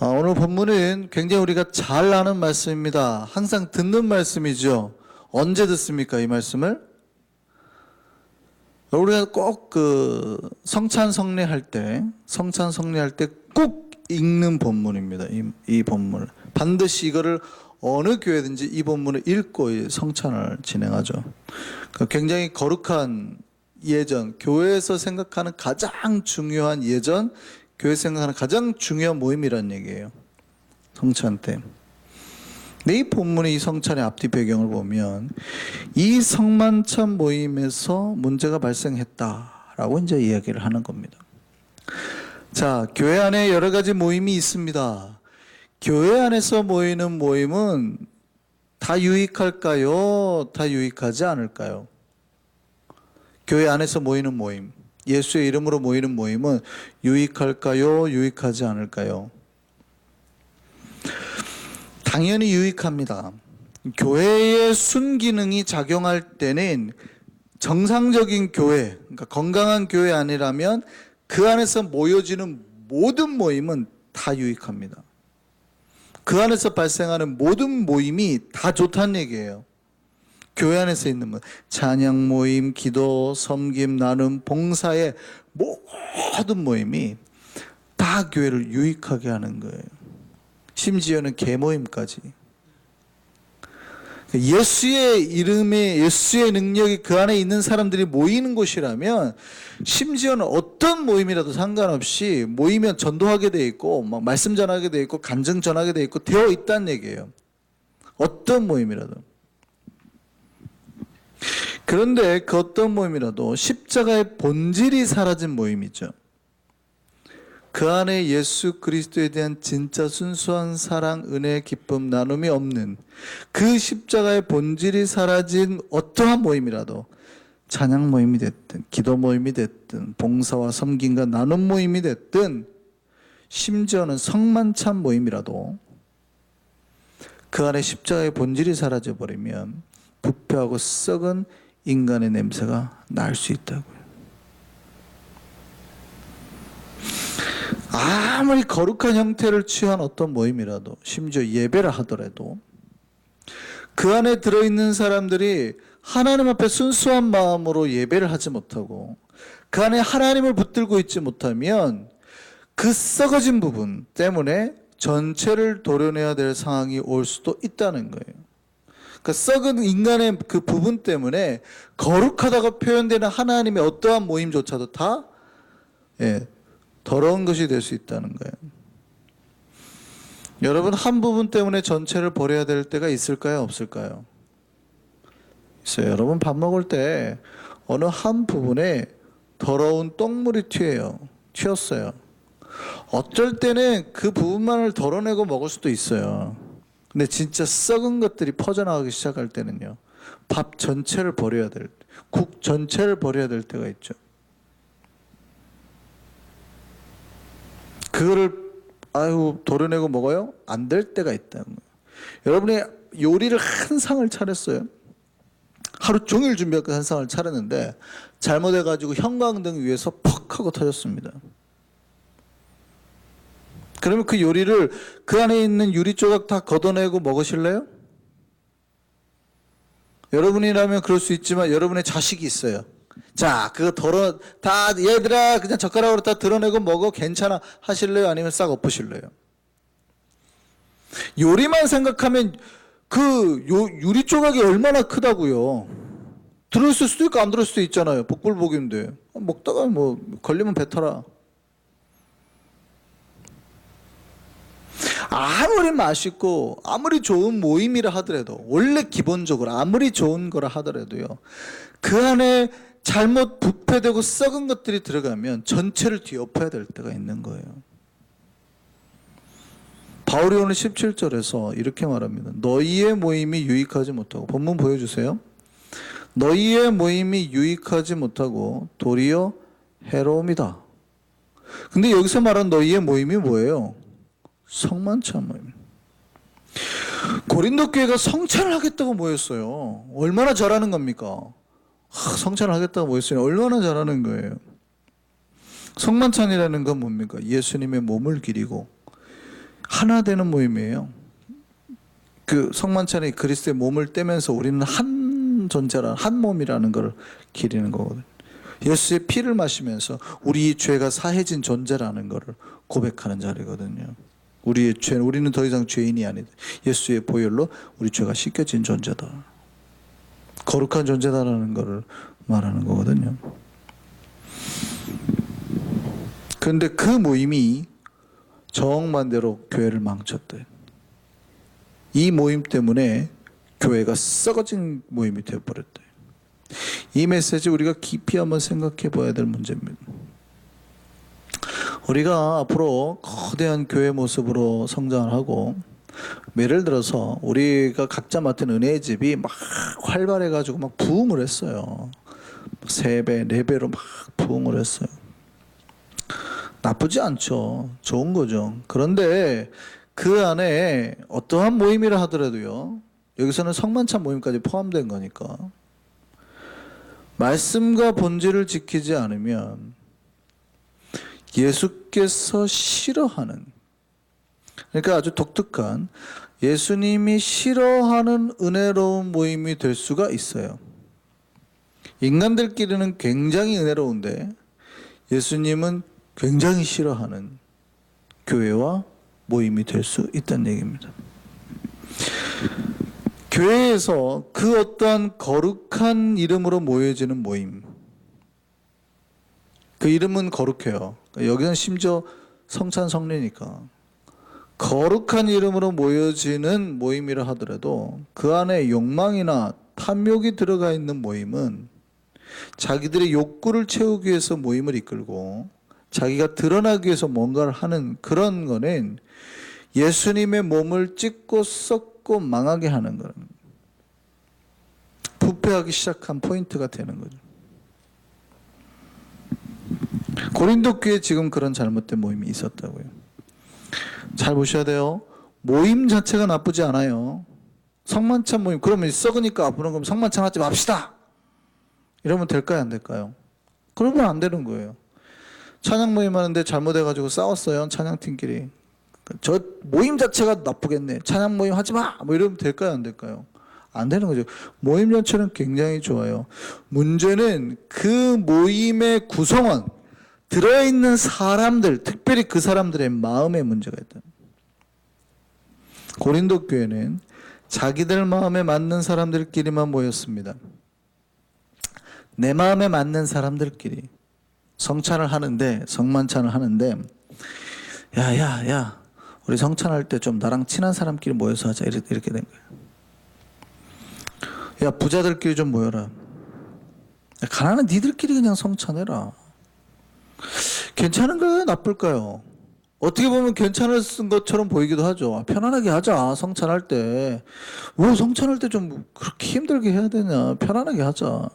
오늘 본문은 굉장히 우리가 잘 아는 말씀입니다. 항상 듣는 말씀이죠. 언제 듣습니까, 이 말씀을? 우리가 꼭 성찬 성례할 때 꼭 읽는 본문입니다. 이 본문을. 반드시 이거를 어느 교회든지 이 본문을 읽고 성찬을 진행하죠. 굉장히 거룩한 예전, 교회에서 생각하는 가장 중요한 예전, 교회 생각하는 가장 중요한 모임이란 얘기예요. 성찬 때. 근데 이 본문의 이 성찬의 앞뒤 배경을 보면 이 성만찬 모임에서 문제가 발생했다라고 이제 이야기를 하는 겁니다. 자, 교회 안에 여러 가지 모임이 있습니다. 교회 안에서 모이는 모임은 다 유익할까요? 다 유익하지 않을까요? 교회 안에서 모이는 모임, 예수의 이름으로 모이는 모임은 유익할까요? 유익하지 않을까요? 당연히 유익합니다. 교회의 순기능이 작용할 때는 정상적인 교회, 그러니까 건강한 교회 아니라면 그 안에서 모여지는 모든 모임은 다 유익합니다. 그 안에서 발생하는 모든 모임이 다 좋다는 얘기예요. 교회 안에서 있는 모임, 찬양 모임, 기도, 섬김, 나눔, 봉사의 모든 모임이 다 교회를 유익하게 하는 거예요. 심지어는 개모임까지. 예수의 이름에, 예수의 능력이 그 안에 있는 사람들이 모이는 곳이라면 심지어는 어떤 모임이라도 상관없이 모이면 전도하게 돼 있고 막 말씀 전하게 돼 있고 간증 전하게 돼 있고 되어 있다는 얘기예요. 어떤 모임이라도. 그런데 그 어떤 모임이라도 십자가의 본질이 사라진 모임이죠. 그 안에 예수 그리스도에 대한 진짜 순수한 사랑, 은혜, 기쁨, 나눔이 없는 그 십자가의 본질이 사라진 어떠한 모임이라도 찬양 모임이 됐든 기도 모임이 됐든 봉사와 섬김과 나눔 모임이 됐든 심지어는 성만찬 모임이라도 그 안에 십자가의 본질이 사라져버리면 부패하고 썩은 인간의 냄새가 날 수 있다고요. 아무리 거룩한 형태를 취한 어떤 모임이라도 심지어 예배를 하더라도 그 안에 들어있는 사람들이 하나님 앞에 순수한 마음으로 예배를 하지 못하고 그 안에 하나님을 붙들고 있지 못하면 그 썩어진 부분 때문에 전체를 도려내야 될 상황이 올 수도 있다는 거예요. 그 썩은 인간의 그 부분 때문에 거룩하다고 표현되는 하나님의 어떠한 모임조차도 다 더러운 것이 될 수 있다는 거예요. 여러분, 한 부분 때문에 전체를 버려야 될 때가 있을까요? 없을까요? 있어요. 여러분, 밥 먹을 때 어느 한 부분에 더러운 똥물이 튀었어요. 어쩔 때는 그 부분만을 덜어내고 먹을 수도 있어요. 근데 진짜 썩은 것들이 퍼져나가기 시작할 때는요, 밥 전체를 버려야 될, 국 전체를 버려야 될 때가 있죠. 그거를 도려내고 먹어요? 안 될 때가 있다는 거예요. 여러분이 요리를 한 상을 차렸어요. 하루 종일 준비해서 한 상을 차렸는데 잘못해가지고 형광등 위에서 퍽 하고 터졌습니다. 그러면 그 요리를 그 안에 있는 유리 조각 다 걷어내고 먹으실래요? 여러분이라면 그럴 수 있지만 여러분의 자식이 있어요. 자, 그거 다 얘들아 그냥 젓가락으로 다 드러내고 먹어 괜찮아 하실래요? 아니면 싹 엎으실래요? 요리만 생각하면 그 유리 조각이 얼마나 크다고요. 들어있을 수도 있고 안 들어있을 수도 있잖아요. 복불복인데 먹다가 걸리면 뱉어라. 아무리 맛있고 아무리 좋은 모임이라 하더라도 원래 기본적으로 아무리 좋은 거라 하더라도요, 그 안에 잘못 부패되고 썩은 것들이 들어가면 전체를 뒤엎어야 될 때가 있는 거예요. 바울이 오늘 17절에서 이렇게 말합니다. 너희의 모임이 유익하지 못하고, 본문 보여주세요. 너희의 모임이 유익하지 못하고 도리어 해로움이다. 근데 여기서 말한 너희의 모임이 뭐예요? 성만찬 모임. 고린도 교회가 성찬을 하겠다고 모였어요. 얼마나 잘하는 겁니까? 성찬을 하겠다고 모였으니 얼마나 잘하는 거예요. 성만찬이라는 건 뭡니까? 예수님의 몸을 기리고 하나 되는 모임이에요. 그 성만찬이 그리스도의 몸을 떼면서 우리는 한 존재라, 한 몸이라는 걸 기리는 거거든요. 예수의 피를 마시면서 우리 죄가 사해진 존재라는 것을 고백하는 자리거든요. 우리의 죄, 우리는 더 이상 죄인이 아니다. 예수의 보혈로 우리 죄가 씻겨진 존재다. 거룩한 존재다라는 것을 말하는 거거든요. 그런데 그 모임이 정반대로 교회를 망쳤대. 이 모임 때문에 교회가 썩어진 모임이 되어버렸대. 이 메시지 우리가 깊이 한번 생각해 봐야 될 문제입니다. 우리가 앞으로 거대한 교회 모습으로 성장을 하고, 예를 들어서 우리가 각자 맡은 은혜의 집이 막 활발해가지고 막 부흥을 했어요. 3배, 4배로 막 부흥을 했어요. 나쁘지 않죠. 좋은 거죠. 그런데 그 안에 어떠한 모임이라 하더라도요, 여기서는 성만찬 모임까지 포함된 거니까 말씀과 본질을 지키지 않으면 예수께서 싫어하는, 그러니까 아주 독특한, 예수님이 싫어하는 은혜로운 모임이 될 수가 있어요. 인간들끼리는 굉장히 은혜로운데 예수님은 굉장히 싫어하는 교회와 모임이 될 수 있다는 얘기입니다. 교회에서 그 어떠한 거룩한 이름으로 모여지는 모임, 그 이름은 거룩해요. 여기는 심지어 성찬 성례니까 거룩한 이름으로 모여지는 모임이라 하더라도 그 안에 욕망이나 탐욕이 들어가 있는 모임은 자기들의 욕구를 채우기 위해서 모임을 이끌고 자기가 드러나기 위해서 뭔가를 하는 그런 거는 예수님의 몸을 찢고 썩고 망하게 하는 거예요. 부패하기 시작한 포인트가 되는 거죠. 고린도 교회에 지금 그런 잘못된 모임이 있었다고요. 잘 보셔야 돼요. 모임 자체가 나쁘지 않아요. 성만찬 모임, 그러면 썩으니까 아프는 거면 성만찬 하지 맙시다, 이러면 될까요, 안 될까요? 그러면 안 되는 거예요. 찬양 모임 하는데 잘못해가지고 싸웠어요, 찬양팀끼리. 저 모임 자체가 나쁘겠네, 찬양 모임 하지 마, 뭐 이러면 될까요, 안 될까요? 안 되는 거죠. 모임 자체는 굉장히 좋아요. 문제는 그 모임의 구성원, 들어있는 사람들, 특별히 그 사람들의 마음에 문제가 있다. 고린도 교회는 자기들 마음에 맞는 사람들끼리만 모였습니다. 내 마음에 맞는 사람들끼리 성찬을 하는데, 성만찬을 하는데, 야 우리 성찬할 때 좀 나랑 친한 사람끼리 모여서 하자, 이렇게 된 거예요. 야, 부자들끼리 좀 모여라. 야, 가난한 니들끼리 그냥 성찬해라. 괜찮은 거예요, 나쁠까요? 어떻게 보면 괜찮은 것처럼 보이기도 하죠. 편안하게 하자, 성찬할 때. 왜 성찬할 때 좀 그렇게 힘들게 해야 되냐, 편안하게 하자.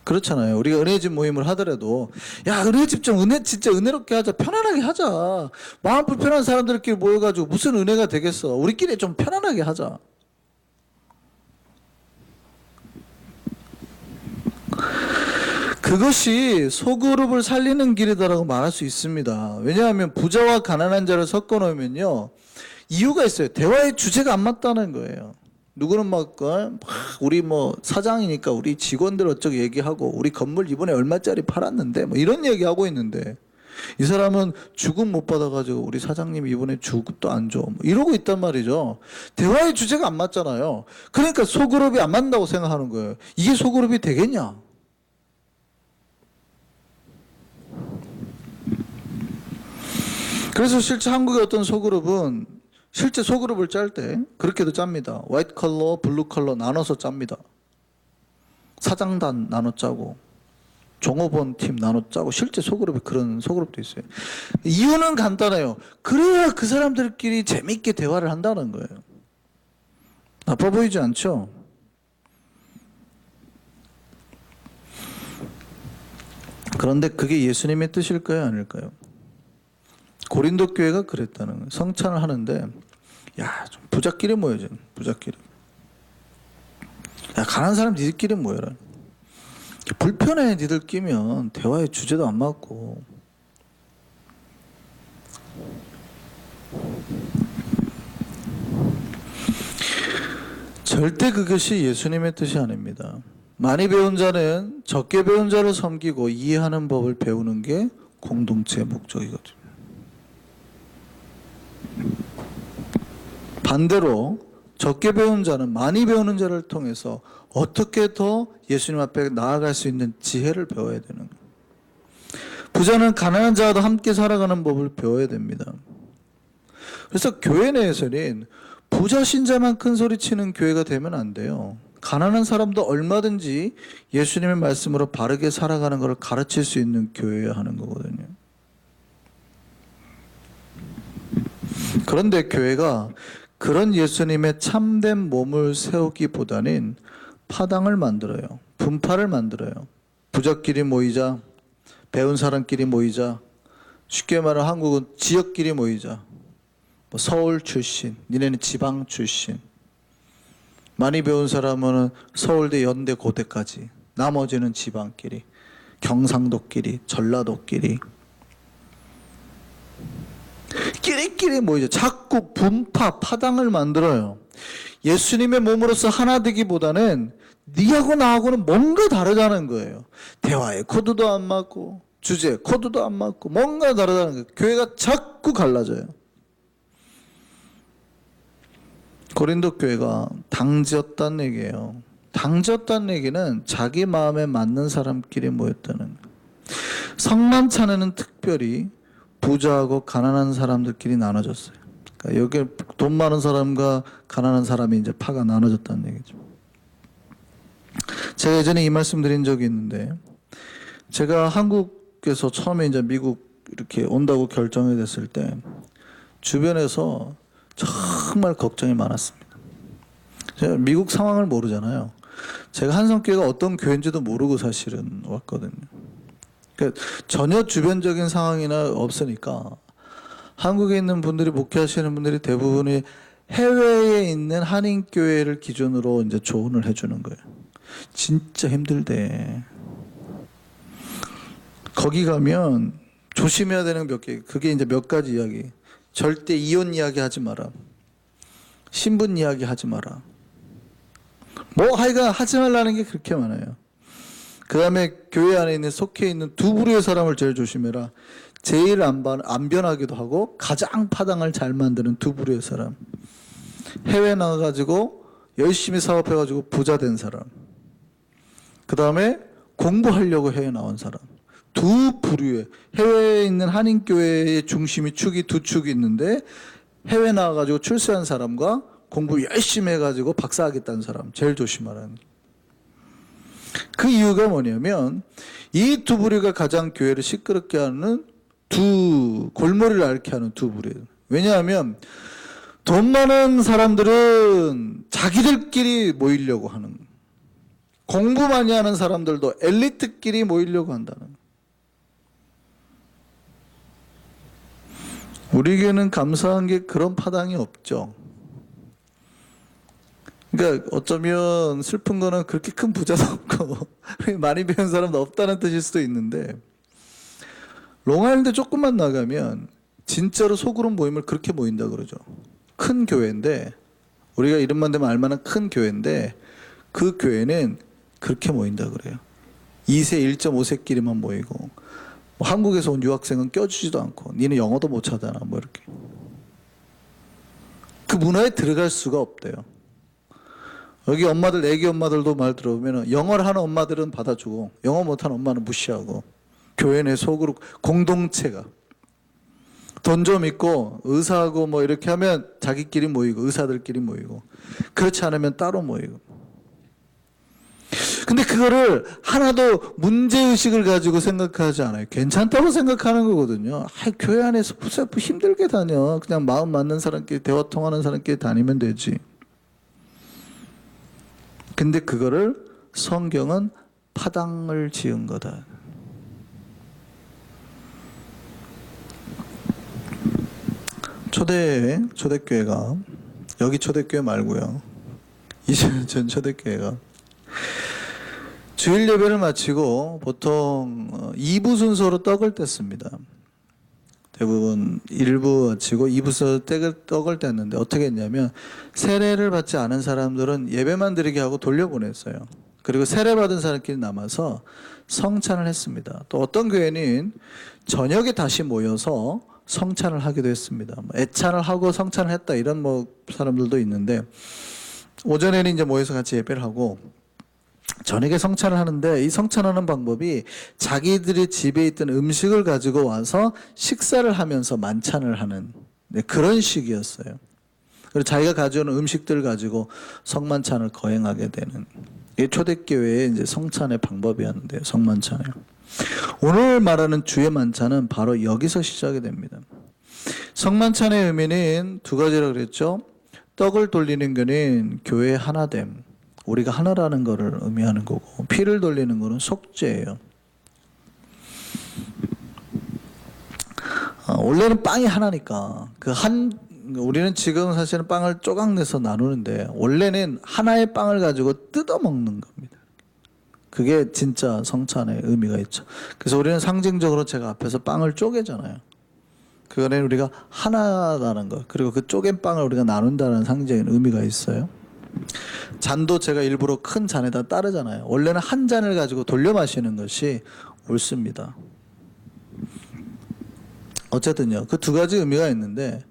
그렇잖아요. 우리가 은혜집 모임을 하더라도, 야, 은혜집 좀 진짜 은혜롭게 하자, 편안하게 하자. 마음 불편한 사람들끼리 모여가지고 무슨 은혜가 되겠어. 우리끼리 좀 편안하게 하자. 그것이 소그룹을 살리는 길이다라고 말할 수 있습니다. 왜냐하면 부자와 가난한 자를 섞어 놓으면요, 이유가 있어요. 대화의 주제가 안 맞다는 거예요. 누구는 막 우리 뭐 사장이니까 우리 직원들 어쩌고 얘기하고, 우리 건물 이번에 얼마짜리 팔았는데 뭐 이런 얘기하고 있는데, 이 사람은 주급 못 받아가지고 우리 사장님 이번에 주급도 안 줘, 뭐 이러고 있단 말이죠. 대화의 주제가 안 맞잖아요. 그러니까 소그룹이 안 맞는다고 생각하는 거예요. 이게 소그룹이 되겠냐? 그래서 실제 한국의 어떤 소그룹은 실제 소그룹을 짤 때 그렇게도 짭니다. 화이트 컬러, 블루 컬러 나눠서 짭니다. 사장단 나눠 짜고 종업원 팀 나눠 짜고, 실제 소그룹에 그런 소그룹도 있어요. 이유는 간단해요. 그래야 그 사람들끼리 재밌게 대화를 한다는 거예요. 나빠 보이지 않죠? 그런데 그게 예수님의 뜻일까요, 아닐까요? 고린도 교회가 그랬다는 거예요. 성찬을 하는데, 야, 좀 부자끼리 모여줘. 부자끼리. 야, 가난한 사람 니들끼리 모여라. 불편해, 니들 끼면. 대화의 주제도 안 맞고. 절대 그것이 예수님의 뜻이 아닙니다. 많이 배운 자는 적게 배운 자를 섬기고 이해하는 법을 배우는 게 공동체의 목적이거든요. 반대로 적게 배운 자는 많이 배우는 자를 통해서 어떻게 더 예수님 앞에 나아갈 수 있는 지혜를 배워야 되는 거예요. 부자는 가난한 자와도 함께 살아가는 법을 배워야 됩니다. 그래서 교회 내에서는 부자 신자만 큰 소리 치는 교회가 되면 안 돼요. 가난한 사람도 얼마든지 예수님의 말씀으로 바르게 살아가는 것을 가르칠 수 있는 교회여야 하는 거거든요. 그런데 교회가 그런 예수님의 참된 몸을 세우기보다는 파당을 만들어요. 분파를 만들어요. 부자끼리 모이자, 배운 사람끼리 모이자, 쉽게 말하면 한국은 지역끼리 모이자. 뭐 서울 출신, 니네는 지방 출신. 많이 배운 사람은 서울대, 연대, 고대까지. 나머지는 지방끼리, 경상도끼리, 전라도끼리. 끼리끼리 모이죠. 자꾸 분파, 파당을 만들어요. 예수님의 몸으로서 하나 되기보다는 니하고 나하고는 뭔가 다르다는 거예요. 대화의 코드도 안 맞고 주제 코드도 안 맞고 뭔가 다르다는 거예요. 교회가 자꾸 갈라져요. 고린도 교회가 당지였다는 얘기예요. 당지였다는 얘기는 자기 마음에 맞는 사람끼리 모였다는 거예요. 성만찬에는 특별히 부자하고 가난한 사람들끼리 나눠졌어요. 그러니까 여기 돈 많은 사람과 가난한 사람이 이제 파가 나눠졌다는 얘기죠. 제가 예전에 이 말씀 드린 적이 있는데, 제가 한국에서 처음에 이제 미국 이렇게 온다고 결정이 됐을 때 주변에서 정말 걱정이 많았습니다. 제가 미국 상황을 모르잖아요. 제가 한성교회가 어떤 교회인지도 모르고 사실은 왔거든요. 그러니까 전혀 주변적인 상황이나 없으니까 한국에 있는 분들이 목회하시는 분들이 대부분이 해외에 있는 한인교회를 기준으로 이제 조언을 해주는 거예요. 진짜 힘들대. 거기 가면 조심해야 되는 몇 개, 그게 이제 몇 가지 이야기. 절대 이혼 이야기 하지 마라. 신분 이야기 하지 마라. 뭐 하여간 하지 말라는 게 그렇게 많아요. 그 다음에 교회 안에 있는 속해 있는 두 부류의 사람을 제일 조심해라. 제일 안 변하기도 하고 가장 파당을 잘 만드는 두 부류의 사람. 해외 나가가지고 열심히 사업해가지고 부자 된 사람. 그 다음에 공부하려고 해외 나온 사람. 두 부류의, 해외에 있는 한인교회의 중심이 축이 두 축이 있는데 해외 나와가지고 출세한 사람과 공부 열심히 해가지고 박사하겠다는 사람 제일 조심하라는. 그 이유가 뭐냐면 이 두 부류가 가장 교회를 시끄럽게 하는 두 골머리를 앓게 하는 두 부류예요. 왜냐하면 돈 많은 사람들은 자기들끼리 모이려고 하는, 공부 많이 하는 사람들도 엘리트끼리 모이려고 한다는. 우리 교회는 감사한 게 그런 파당이 없죠. 그러니까 어쩌면 슬픈 거는 그렇게 큰 부자도 없고 많이 배운 사람도 없다는 뜻일 수도 있는데, 롱아일랜드 조금만 나가면 진짜로 소그룹 모임을 그렇게 모인다 그러죠. 큰 교회인데, 우리가 이름만 대면 알만한 큰 교회인데 그 교회는 그렇게 모인다 그래요. 2세 1.5세끼리만 모이고, 뭐 한국에서 온 유학생은 껴주지도 않고 니는 영어도 못 하잖아 뭐 이렇게. 그 문화에 들어갈 수가 없대요. 여기 엄마들, 애기 엄마들도 말 들어보면 영어를 하는 엄마들은 받아주고 영어 못하는 엄마는 무시하고, 교회 내 속으로 공동체가 돈 좀 있고 의사하고 뭐 이렇게 하면 자기끼리 모이고 의사들끼리 모이고, 그렇지 않으면 따로 모이고. 근데 그거를 하나도 문제의식을 가지고 생각하지 않아요. 괜찮다고 생각하는 거거든요. 교회 안에서 힘들게 다녀. 그냥 마음 맞는 사람끼리, 대화 통하는 사람끼리 다니면 되지. 근데 그거를 성경은 파당을 지은 거다. 초대교회가, 여기 초대교회 말고요, 이전 초대교회가 주일 예배를 마치고 보통 2부 순서로 떡을 뗐습니다. 대부분 1부 치고 2부서 떡을 뗐는데 어떻게 했냐면 세례를 받지 않은 사람들은 예배만 드리게 하고 돌려보냈어요. 그리고 세례받은 사람끼리 남아서 성찬을 했습니다. 또 어떤 교회는 저녁에 다시 모여서 성찬을 하기도 했습니다. 애찬을 하고 성찬을 했다 이런 사람들도 있는데 오전에는 이제 모여서 같이 예배를 하고 저녁에 성찬을 하는데 이 성찬하는 방법이 자기들이 집에 있던 음식을 가지고 와서 식사를 하면서 만찬을 하는 그런 식이었어요. 그리고 자기가 가져오는 음식들을 가지고 성만찬을 거행하게 되는 이게 초대교회의 이제 성찬의 방법이었는데요. 성만찬이요. 오늘 말하는 주의 만찬은 바로 여기서 시작이 됩니다. 성만찬의 의미는 두 가지라고 그랬죠. 떡을 돌리는 것은 교회의 하나됨, 우리가 하나라는 것을 의미하는 거고, 피를 돌리는 것은 속죄예요. 원래는 빵이 하나니까 우리는 지금 사실은 빵을 조각내서 나누는데 원래는 하나의 빵을 가지고 뜯어 먹는 겁니다. 그게 진짜 성찬의 의미가 있죠. 그래서 우리는 상징적으로 제가 앞에서 빵을 쪼개잖아요. 그거는 우리가 하나라는 것, 그리고 그 쪼갠 빵을 우리가 나눈다는 상징적인 의미가 있어요. 잔도 제가 일부러 큰 잔에다 따르잖아요. 원래는 한 잔을 가지고 돌려 마시는 것이 옳습니다. 어쨌든요, 그 두 가지 의미가 있는데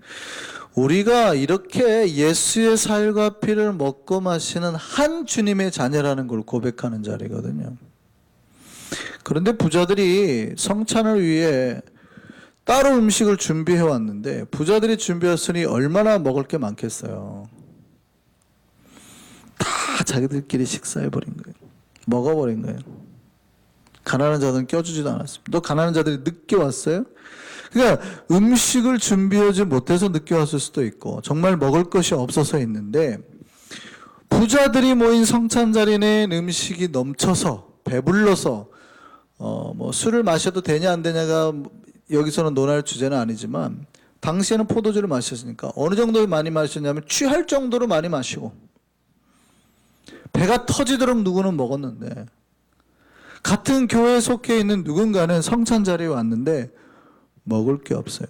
우리가 이렇게 예수의 살과 피를 먹고 마시는 한 주님의 자녀라는 걸 고백하는 자리거든요. 그런데 부자들이 성찬을 위해 따로 음식을 준비해 왔는데 부자들이 준비했으니 얼마나 먹을 게 많겠어요. 다 자기들끼리 식사해버린 거예요. 먹어버린 거예요. 가난한 자들은 껴주지도 않았습니다. 또 가난한 자들이 늦게 왔어요. 그러니까 음식을 준비하지 못해서 늦게 왔을 수도 있고 정말 먹을 것이 없어서 있는데 부자들이 모인 성찬 자리는 음식이 넘쳐서 배불러서 술을 마셔도 되냐 안 되냐가 여기서는 논할 주제는 아니지만 당시에는 포도주를 마셨으니까 어느 정도 많이 마셨냐면 취할 정도로 많이 마시고 배가 터지도록 누구는 먹었는데 같은 교회에 속해 있는 누군가는 성찬 자리에 왔는데 먹을 게 없어요.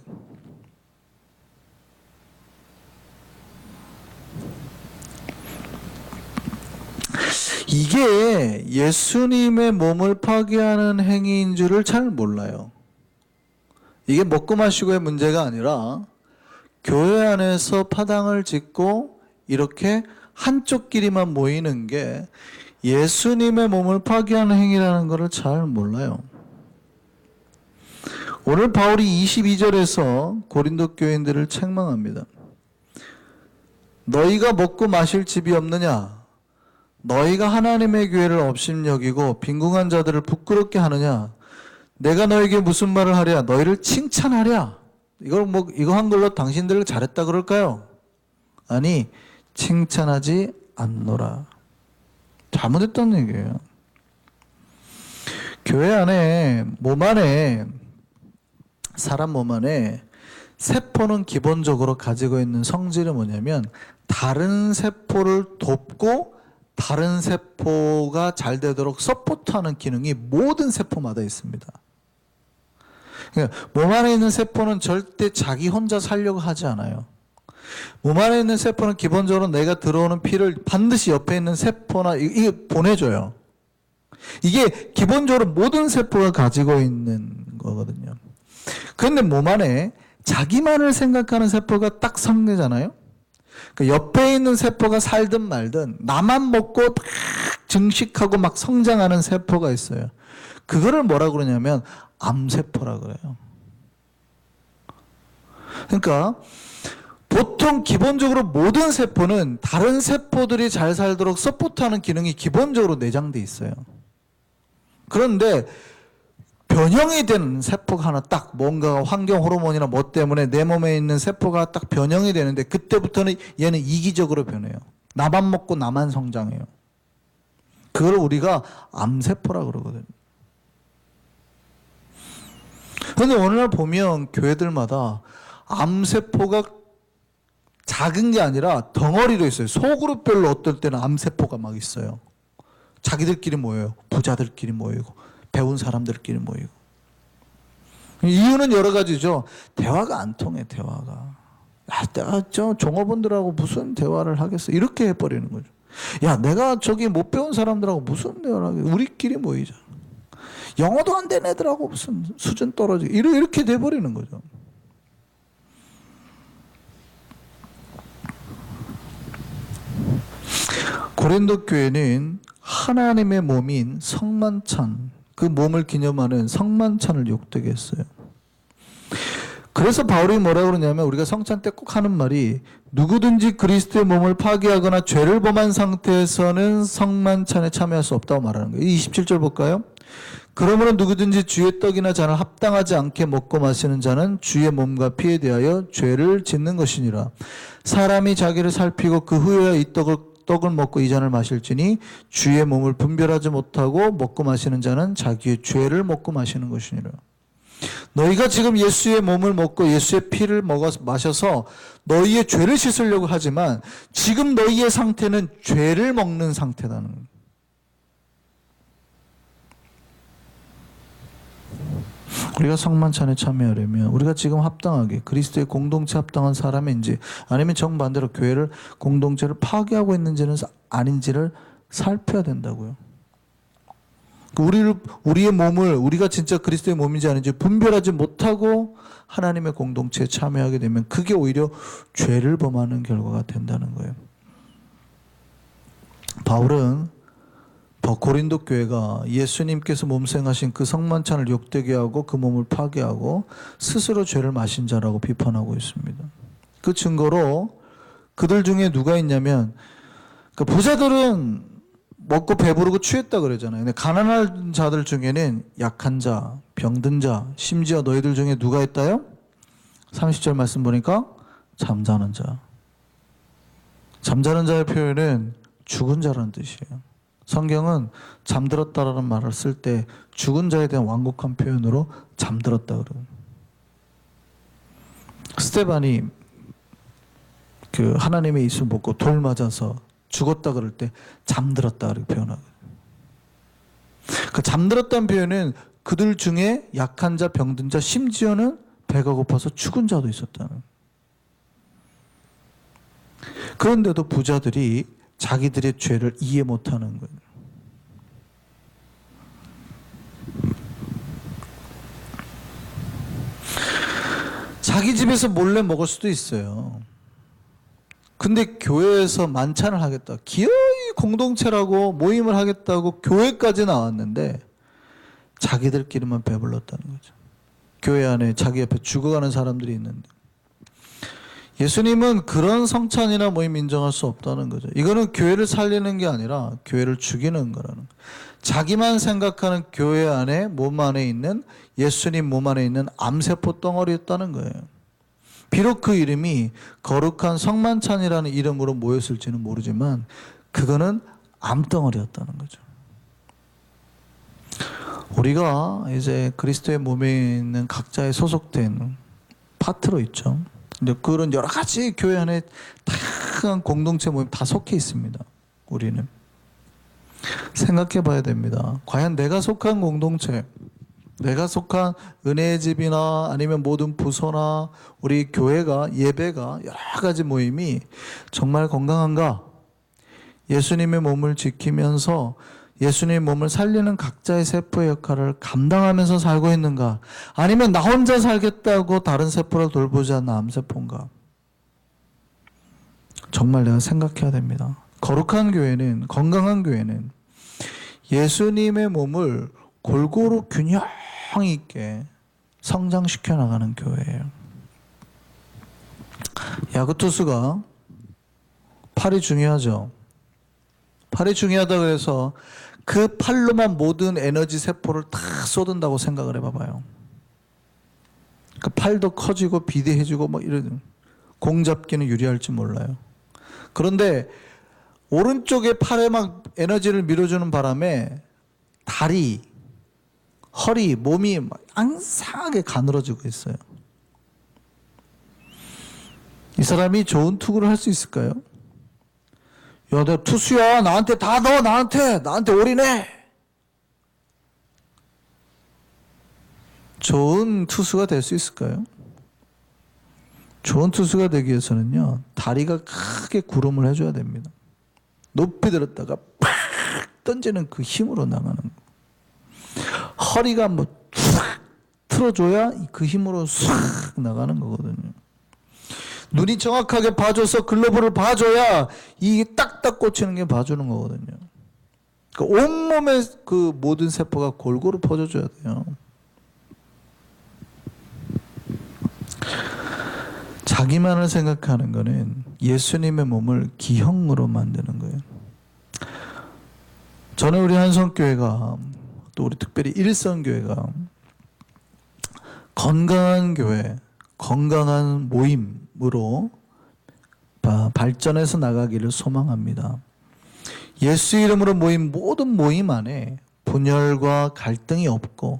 이게 예수님의 몸을 파괴하는 행위인 줄을 잘 몰라요. 이게 먹고 마시고의 문제가 아니라 교회 안에서 파당을 짓고 이렇게 한쪽끼리만 모이는 게 예수님의 몸을 파괴하는 행위라는 것을 잘 몰라요. 오늘 바울이 22절에서 고린도 교인들을 책망합니다. 너희가 먹고 마실 집이 없느냐? 너희가 하나님의 교회를 업신여기고 빈궁한 자들을 부끄럽게 하느냐? 내가 너에게 무슨 말을 하랴? 너희를 칭찬하랴? 이거 한글로 당신들 잘했다 그럴까요? 아니, 칭찬하지 않노라. 잘못했다는 얘기예요. 교회 안에 사람 몸 안에 세포는 기본적으로 가지고 있는 성질이 뭐냐면 다른 세포를 돕고 다른 세포가 잘 되도록 서포트하는 기능이 모든 세포마다 있습니다. 그러니까 몸 안에 있는 세포는 절대 자기 혼자 살려고 하지 않아요. 몸 안에 있는 세포는 기본적으로 내가 들어오는 피를 반드시 옆에 있는 세포나 이게 보내줘요. 이게 기본적으로 모든 세포가 가지고 있는 거거든요. 그런데 몸 안에 자기만을 생각하는 세포가 딱 성내잖아요. 그 옆에 있는 세포가 살든 말든 나만 먹고 막 증식하고 막 성장하는 세포가 있어요. 그거를 뭐라 그러냐면 암세포라 그래요. 그러니까 보통 기본적으로 모든 세포는 다른 세포들이 잘 살도록 서포트하는 기능이 기본적으로 내장돼 있어요. 그런데 변형이 된 세포가 하나 딱 뭔가 환경 호르몬이나 뭐 때문에 내 몸에 있는 세포가 딱 변형이 되는데 그때부터는 얘는 이기적으로 변해요. 나만 먹고 나만 성장해요. 그걸 우리가 암세포라 그러거든요. 그런데 오늘날 보면 교회들마다 암세포가 작은 게 아니라 덩어리로 있어요. 소그룹별로 어떨 때는 암세포가 막 있어요. 자기들끼리 모여요. 부자들끼리 모이고 배운 사람들끼리 모이고. 이유는 여러 가지죠. 대화가 안 통해, 대화가. 내가 종업원들하고 무슨 대화를 하겠어. 이렇게 해버리는 거죠. 야, 내가 저기 못 배운 사람들하고 무슨 대화를 하겠어. 우리끼리 모이자. 영어도 안 된 애들하고 무슨 수준 떨어지고. 이렇게 돼버리는 거죠. 고린도 교회는 하나님의 몸인 성만찬, 그 몸을 기념하는 성만찬을 욕되게 했어요. 그래서 바울이 뭐라고 그러냐면, 우리가 성찬 때 꼭 하는 말이, 누구든지 그리스도의 몸을 파괴하거나 죄를 범한 상태에서는 성만찬에 참여할 수 없다고 말하는 거예요. 27절 볼까요? 그러므로 누구든지 주의 떡이나 잔을 합당하지 않게 먹고 마시는 자는 주의 몸과 피에 대하여 죄를 짓는 것이니라. 사람이 자기를 살피고 그 후에야 이 떡을 먹고 이 잔을 마실지니 주의 몸을 분별하지 못하고 먹고 마시는 자는 자기의 죄를 먹고 마시는 것이니라. 너희가 지금 예수의 몸을 먹고 예수의 피를 마셔서 너희의 죄를 씻으려고 하지만 지금 너희의 상태는 죄를 먹는 상태라는 거예요. 우리가 성만찬에 참여하려면 우리가 지금 합당하게 그리스도의 공동체 합당한 사람인지, 아니면 정반대로 교회를 공동체를 파괴하고 있는지는 아닌지를 살펴야 된다고요. 우리의 몸을 우리가 진짜 그리스도의 몸인지 아닌지 분별하지 못하고 하나님의 공동체에 참여하게 되면 그게 오히려 죄를 범하는 결과가 된다는 거예요. 바울은 고린도 교회가 예수님께서 몸생하신 그 성만찬을 욕되게 하고 그 몸을 파괴하고 스스로 죄를 마신 자라고 비판하고 있습니다. 그 증거로 그들 중에 누가 있냐면, 그 부자들은 먹고 배부르고 취했다 그러잖아요. 근데 가난한 자들 중에는 약한 자, 병든 자, 심지어 너희들 중에 누가 있다요? 30절 말씀 보니까 잠자는 자. 잠자는 자의 표현은 죽은 자라는 뜻이에요. 성경은 잠들었다라는 말을 쓸 때 죽은 자에 대한 완곡한 표현으로 잠들었다 그래요. 스데반이 그 하나님의 이슬 먹고 돌 맞아서 죽었다 그럴 때 잠들었다 그렇게 표현하거든요. 그 잠들었다는 표현은 그들 중에 약한 자, 병든 자, 심지어는 배가 고파서 죽은 자도 있었다는. 그런데도 부자들이 자기들의 죄를 이해 못하는 거예요. 자기 집에서 몰래 먹을 수도 있어요. 근데 교회에서 만찬을 하겠다, 기어이 공동체라고 모임을 하겠다고 교회까지 나왔는데 자기들끼리만 배불렀다는 거죠. 교회 안에 자기 옆에 죽어가는 사람들이 있는데, 예수님은 그런 성찬이나 모임 인정할 수 없다는 거죠. 이거는 교회를 살리는 게 아니라 교회를 죽이는 거라는 거예요. 자기만 생각하는 교회 안에, 몸 안에 있는, 예수님 몸 안에 있는 암세포 덩어리였다는 거예요. 비록 그 이름이 거룩한 성만찬이라는 이름으로 모였을지는 모르지만 그거는 암덩어리였다는 거죠. 우리가 이제 그리스도의 몸에 있는 각자의 소속된 파트로 있죠. 그런 여러 가지 교회 안에 다양한 공동체 모임 다 속해 있습니다. 우리는 생각해 봐야 됩니다. 과연 내가 속한 공동체, 내가 속한 은혜의 집이나 아니면 모든 부서나 우리 교회가, 예배가, 여러 가지 모임이 정말 건강한가? 예수님의 몸을 지키면서 예수님의 몸을 살리는 각자의 세포의 역할을 감당하면서 살고 있는가? 아니면 나 혼자 살겠다고 다른 세포를 돌보지 않는 암세포인가? 정말 내가 생각해야 됩니다. 거룩한 교회는, 건강한 교회는 예수님의 몸을 골고루 균형 있게 성장시켜 나가는 교회예요. 야구 투수가 팔이 중요하죠. 팔이 중요하다 그래서 그 팔로만 모든 에너지 세포를 다 쏟은다고 생각을 해봐봐요. 그 팔도 커지고 비대해지고 뭐 이런, 공 잡기는 유리할지 몰라요. 그런데 오른쪽에 팔에 막 에너지를 밀어주는 바람에 다리, 허리, 몸이 막 앙상하게 가늘어지고 있어요. 이 사람이 좋은 투구를 할 수 있을까요? 야, 너 투수야. 나한테 다 넣어. 나한테 올인해. 좋은 투수가 될 수 있을까요? 좋은 투수가 되기 위해서는요, 다리가 크게 구름을 해줘야 됩니다. 높이 들었다가 팍 던지는 그 힘으로 나가는 거. 허리가 뭐 팍 틀어줘야 그 힘으로 싹 나가는 거거든요. 눈이 정확하게 봐줘서 글러브를 봐줘야 이게 딱딱 꽂히는 게 봐주는 거거든요. 그러니까 온몸에 그 모든 세포가 골고루 퍼져줘야 돼요. 자기만을 생각하는 거는 예수님의 몸을 기형으로 만드는 거예요. 저는 우리 한성교회가, 또 우리 특별히 일성교회가 건강한 교회, 건강한 모임으로 발전해서 나가기를 소망합니다. 예수 이름으로 모인 모든 모임 안에 분열과 갈등이 없고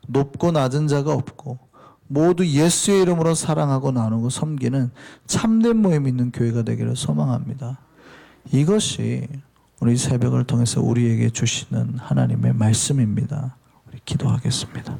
높고 낮은 자가 없고 모두 예수의 이름으로 사랑하고 나누고 섬기는 참된 모임 있는 교회가 되기를 소망합니다. 이것이 우리 새벽을 통해서 우리에게 주시는 하나님의 말씀입니다. 우리 기도하겠습니다.